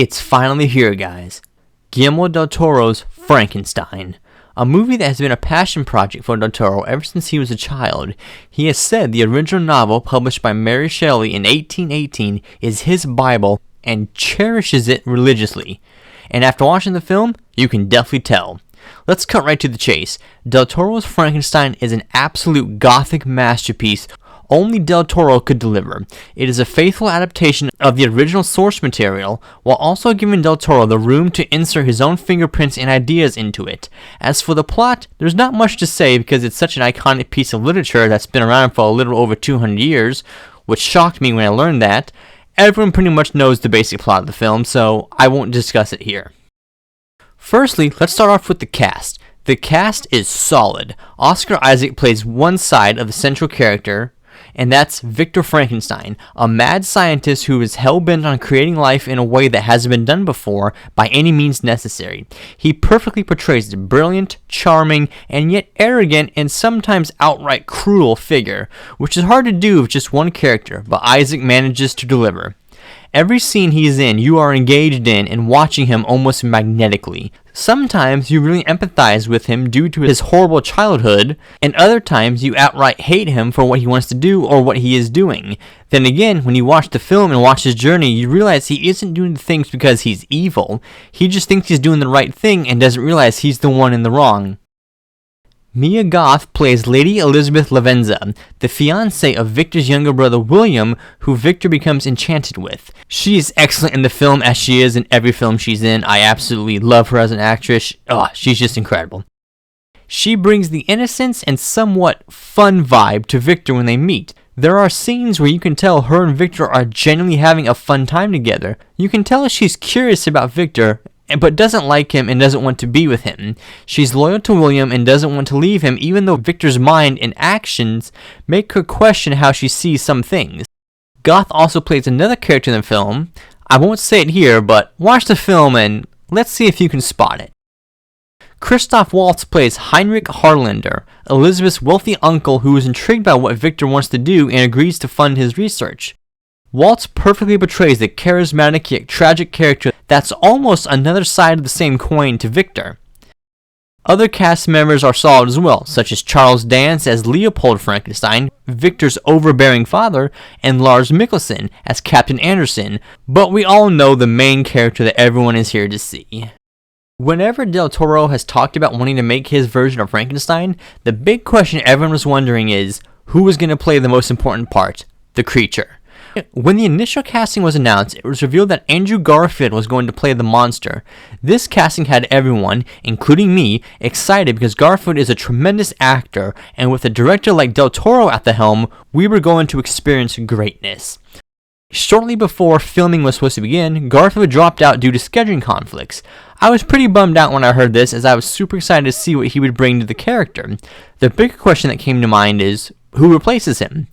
It's finally here, guys. Guillermo Del Toro's Frankenstein. A movie that has been a passion project for Del Toro ever since he was a child. He has said the original novel, published by Mary Shelley in 1818, is his Bible and cherishes it religiously. And after watching the film, you can definitely tell. Let's cut right to the chase. Del Toro's Frankenstein is an absolute gothic masterpiece only Del Toro could deliver. It is a faithful adaptation of the original source material, while also giving Del Toro the room to insert his own fingerprints and ideas into it. As for the plot, there's not much to say because it's such an iconic piece of literature that's been around for a little over 200 years, which shocked me when I learned that. Everyone pretty much knows the basic plot of the film, so I won't discuss it here. Firstly, let's start off with the cast. The cast is solid. Oscar Isaac plays one side of the central character, and that's Victor Frankenstein, a mad scientist who is hell-bent on creating life in a way that hasn't been done before by any means necessary. He perfectly portrays the brilliant, charming, and yet arrogant and sometimes outright cruel figure, which is hard to do with just one character, but Isaac manages to deliver. Every scene he's in, you are engaged in and watching him almost magnetically. Sometimes you really empathize with him due to his horrible childhood, and other times you outright hate him for what he wants to do or what he is doing. Then again, when you watch the film and watch his journey, you realize he isn't doing the things because he's evil. He just thinks he's doing the right thing and doesn't realize he's the one in the wrong. Mia Goth plays Lady Elizabeth Lavenza, the fiancée of Victor's younger brother William, who Victor becomes enchanted with. She is excellent in the film as she is in every film she's in. I absolutely love her as an actress. She's just incredible. She brings the innocence and somewhat fun vibe to Victor when they meet. There are scenes where you can tell her and Victor are genuinely having a fun time together. You can tell she's curious about Victor, but doesn't like him and doesn't want to be with him. She's loyal to William and doesn't want to leave him, even though Victor's mind and actions make her question how she sees some things. Goth also plays another character in the film. I won't say it here, but watch the film and let's see if you can spot it. Christoph Waltz plays Heinrich Harlander, Elizabeth's wealthy uncle who is intrigued by what Victor wants to do and agrees to fund his research. Waltz perfectly portrays the charismatic yet tragic character that's almost another side of the same coin to Victor. Other cast members are solid as well, such as Charles Dance as Leopold Frankenstein, Victor's overbearing father, and Lars Mikkelsen as Captain Anderson, but we all know the main character that everyone is here to see. Whenever Del Toro has talked about wanting to make his version of Frankenstein, the big question everyone was wondering is, who was going to play the most important part? The creature. When the initial casting was announced, it was revealed that Andrew Garfield was going to play the monster. This casting had everyone, including me, excited because Garfield is a tremendous actor, and with a director like Del Toro at the helm, we were going to experience greatness. Shortly before filming was supposed to begin, Garfield dropped out due to scheduling conflicts. I was pretty bummed out when I heard this, as I was super excited to see what he would bring to the character. The big question that came to mind is, who replaces him?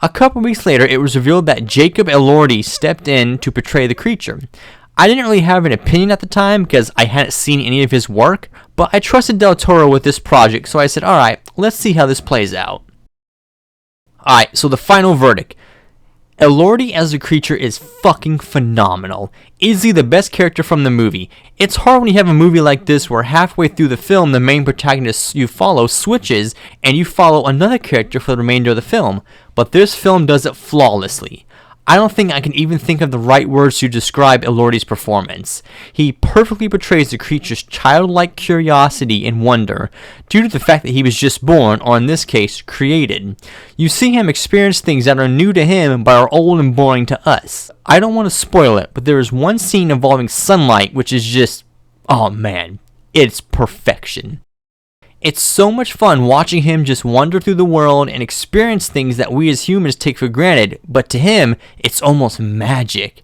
A couple weeks later, it was revealed that Jacob Elordi stepped in to portray the creature. I didn't really have an opinion at the time because I hadn't seen any of his work, but I trusted Del Toro with this project, so I said, alright, let's see how this plays out. Alright, so the final verdict. Elordi as the creature is fucking phenomenal. Easily the best character from the movie. It's hard when you have a movie like this where halfway through the film the main protagonist you follow switches and you follow another character for the remainder of the film, but this film does it flawlessly. I don't think I can even think of the right words to describe Elordi's performance. He perfectly portrays the creature's childlike curiosity and wonder, due to the fact that he was just born, or in this case, created. You see him experience things that are new to him but are old and boring to us. I don't want to spoil it, but there is one scene involving sunlight which is just, oh man, it's perfection. It's so much fun watching him just wander through the world and experience things that we as humans take for granted, but to him, it's almost magic.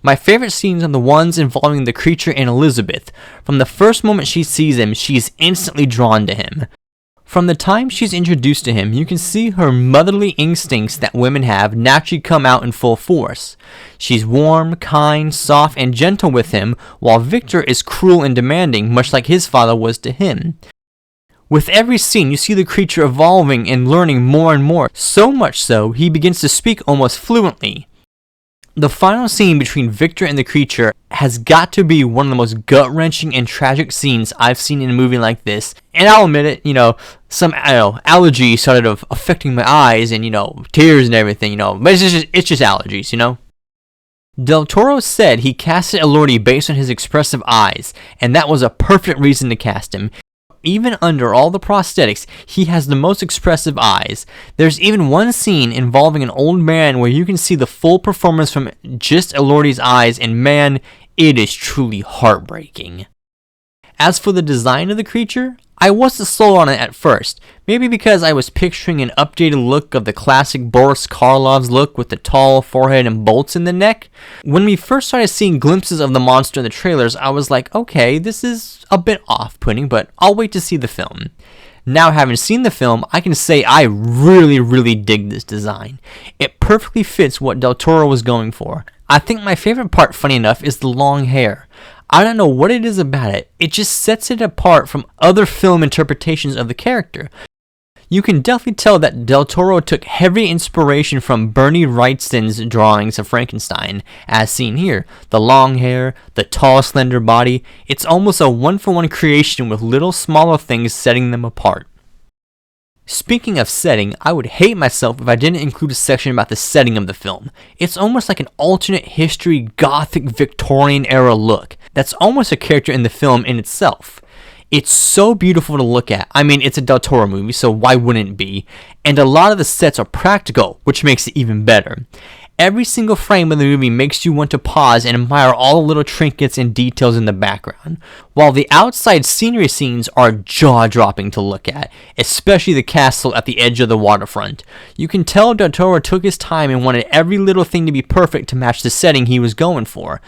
My favorite scenes are the ones involving the creature and Elizabeth. From the first moment she sees him, she is instantly drawn to him. From the time she's introduced to him, you can see her motherly instincts that women have naturally come out in full force. She's warm, kind, soft, and gentle with him, while Victor is cruel and demanding, much like his father was to him. With every scene, you see the creature evolving and learning more and more, so much so, he begins to speak almost fluently. The final scene between Victor and the creature has got to be one of the most gut-wrenching and tragic scenes I've seen in a movie like this. And I'll admit it, some allergies started affecting my eyes and, tears and everything, but it's just allergies, Del Toro said he casted Elordi based on his expressive eyes, and that was a perfect reason to cast him. Even under all the prosthetics, he has the most expressive eyes. There's even one scene involving an old man where you can see the full performance from just Elordi's eyes, and man, it is truly heartbreaking. As for the design of the creature, I wasn't sold on it at first, maybe because I was picturing an updated look of the classic Boris Karloff's look with the tall forehead and bolts in the neck. When we first started seeing glimpses of the monster in the trailers, I was like, okay, this is a bit off-putting, but I'll wait to see the film. Now, having seen the film, I can say I really dig this design. It perfectly fits what Del Toro was going for. I think my favorite part, funny enough, is the long hair. I don't know what it is about it. It just sets it apart from other film interpretations of the character. You can definitely tell that Del Toro took heavy inspiration from Bernie Wrightson's drawings of Frankenstein, as seen here. The long hair, the tall, slender body, it's almost a one-for-one creation with little smaller things setting them apart. Speaking of setting, I would hate myself if I didn't include a section about the setting of the film. It's almost like an alternate history, gothic, Victorian era look. That's almost a character in the film in itself. It's so beautiful to look at. I mean, it's a Del Toro movie, so why wouldn't it be? And a lot of the sets are practical, which makes it even better. Every single frame of the movie makes you want to pause and admire all the little trinkets and details in the background, while the outside scenery scenes are jaw-dropping to look at, especially the castle at the edge of the waterfront. You can tell Del Toro took his time and wanted every little thing to be perfect to match the setting he was going for.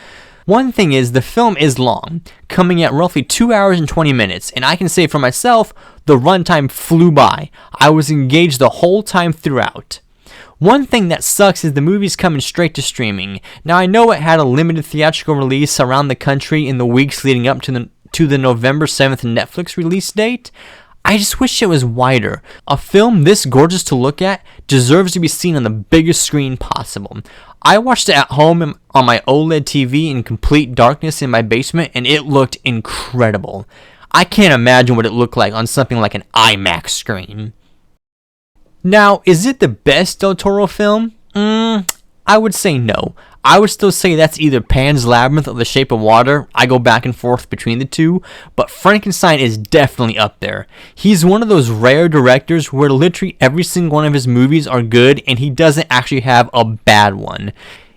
One thing is, the film is long, coming at roughly 2 hours and 20 minutes, and I can say for myself, the runtime flew by. I was engaged the whole time throughout. One thing that sucks is the movie's coming straight to streaming. Now, I know it had a limited theatrical release around the country in the weeks leading up to the November 7th Netflix release date. I just wish it was wider. A film this gorgeous to look at deserves to be seen on the biggest screen possible. I watched it at home on my OLED TV in complete darkness in my basement, and it looked incredible. I can't imagine what it looked like on something like an IMAX screen. Now, is it the best Del Toro film? I would say no. I would still say that's either Pan's Labyrinth or The Shape of Water. I go back and forth between the two, but Frankenstein is definitely up there. He's one of those rare directors where literally every single one of his movies are good and he doesn't actually have a bad one.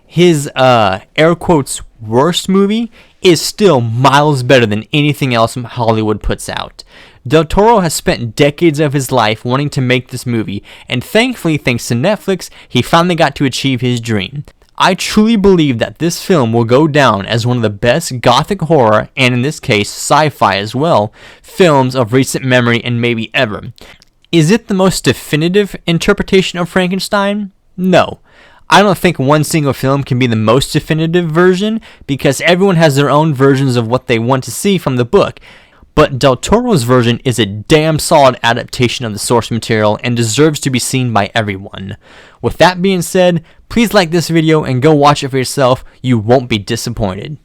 His, air quotes, worst movie is still miles better than anything else Hollywood puts out. Del Toro has spent decades of his life wanting to make this movie, and thankfully, thanks to Netflix, he finally got to achieve his dream. I truly believe that this film will go down as one of the best gothic horror, and in this case, sci-fi as well, films of recent memory and maybe ever. Is it the most definitive interpretation of Frankenstein? No. I don't think one single film can be the most definitive version, because everyone has their own versions of what they want to see from the book. But Del Toro's version is a damn solid adaptation of the source material and deserves to be seen by everyone. With that being said, please like this video and go watch it for yourself. You won't be disappointed.